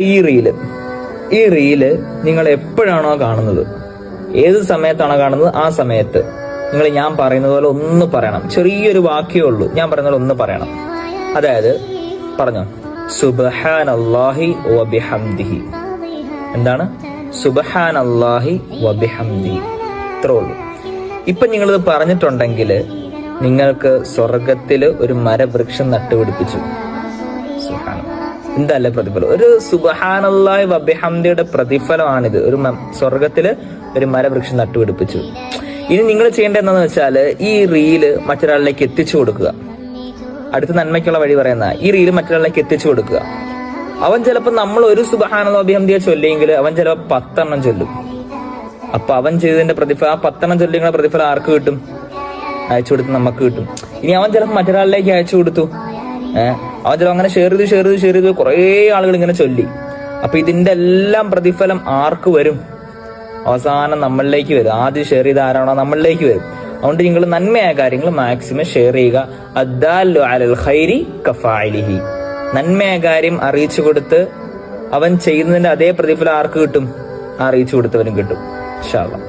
ഈ റീല് നിങ്ങൾ എപ്പോഴാണോ കാണുന്നത്, ഏത് സമയത്താണോ കാണുന്നത്, ആ സമയത്ത് നിങ്ങൾ ഞാൻ പറയുന്നത് പോലെ ഒന്ന് പറയണം. ചെറിയൊരു വാക്യേ ഉള്ളൂ, ഞാൻ പറയുന്ന പോലെ ഒന്ന് പറയണം. അതായത് പറഞ്ഞോ, സുബ്ഹാനല്ലാഹി വബിഹംദിഹി. എന്താണ്? സുബ്ഹാനല്ലാഹി വബിഹംദിഹി. ഇത്രേ ഉള്ളൂ. ഇപ്പൊ നിങ്ങളിത് പറഞ്ഞിട്ടുണ്ടെങ്കിൽ നിങ്ങൾക്ക് സ്വർഗത്തില് ഒരു മരവൃക്ഷം നട്ടുപിടിപ്പിച്ചു. എന്തല്ലേ പ്രതിഫലം! ഒരു സുബ്ഹാനല്ലാഹി വബിഹംദിയുടെ പ്രതിഫലമാണിത്. ഒരു സ്വർഗത്തില് ഒരു മരവൃക്ഷം നട്ടുപിടിപ്പിച്ചു. ഇനി നിങ്ങൾ ചെയ്യേണ്ടത് എന്താണെന്ന് വെച്ചാല് ഈ റീല് മറ്റൊരാളിലേക്ക് എത്തിച്ചു കൊടുക്കുക. അടുത്ത നന്മയ്ക്കുള്ള വഴി പറയുന്ന ഈ റീല് മറ്റൊരാളിലേക്ക് എത്തിച്ചു കൊടുക്കുക. അവൻ ചിലപ്പോൾ നമ്മൾ ഒരു സുബ്ഹാനല്ലാഹി വബിഹംദിയെ ചൊല്ലിയെങ്കിൽ അവൻ ചിലപ്പോൾ 10 എണ്ണം ചൊല്ലും. അപ്പൊ അവൻ ചെയ്തതിന്റെ പ്രതിഫലം, ആ 10 എണ്ണം ചൊല്ലിയുള്ള പ്രതിഫലം ആർക്ക് കിട്ടും? അയച്ചു കൊടുത്ത് നമുക്ക് കിട്ടും. ഇനി അവൻ ചിലപ്പോൾ മറ്റൊരാളിലേക്ക് അയച്ചു കൊടുത്തു, അവൻ ചിലപ്പോൾ അങ്ങനെ ഷെയർ ചെയ്ത് കുറേ ആളുകൾ ഇങ്ങനെ ചൊല്ലി. അപ്പൊ ഇതിന്റെ എല്ലാം പ്രതിഫലം ആർക്ക് വരും? അവസാനം നമ്മളിലേക്ക് വരും. ആദ്യം ഷെയർ ചെയ്ത ആരാണോ നമ്മളിലേക്ക് വരും. അതുകൊണ്ട് നിങ്ങൾ നന്മയായ കാര്യങ്ങൾ മാക്സിമം ഷെയർ ചെയ്യുക. അദ്ദാല്ലു അലൽ ഖൈരി കഫാഇലിഹി. നന്മയായ കാര്യം അറിയിച്ചു കൊടുത്ത് അവൻ ചെയ്യുന്നതിന്റെ അതേ പ്രതിഫലം ആർക്ക് കിട്ടും? അറിയിച്ചു കൊടുത്തവനും കിട്ടും ഇൻഷാ അല്ലാഹ്.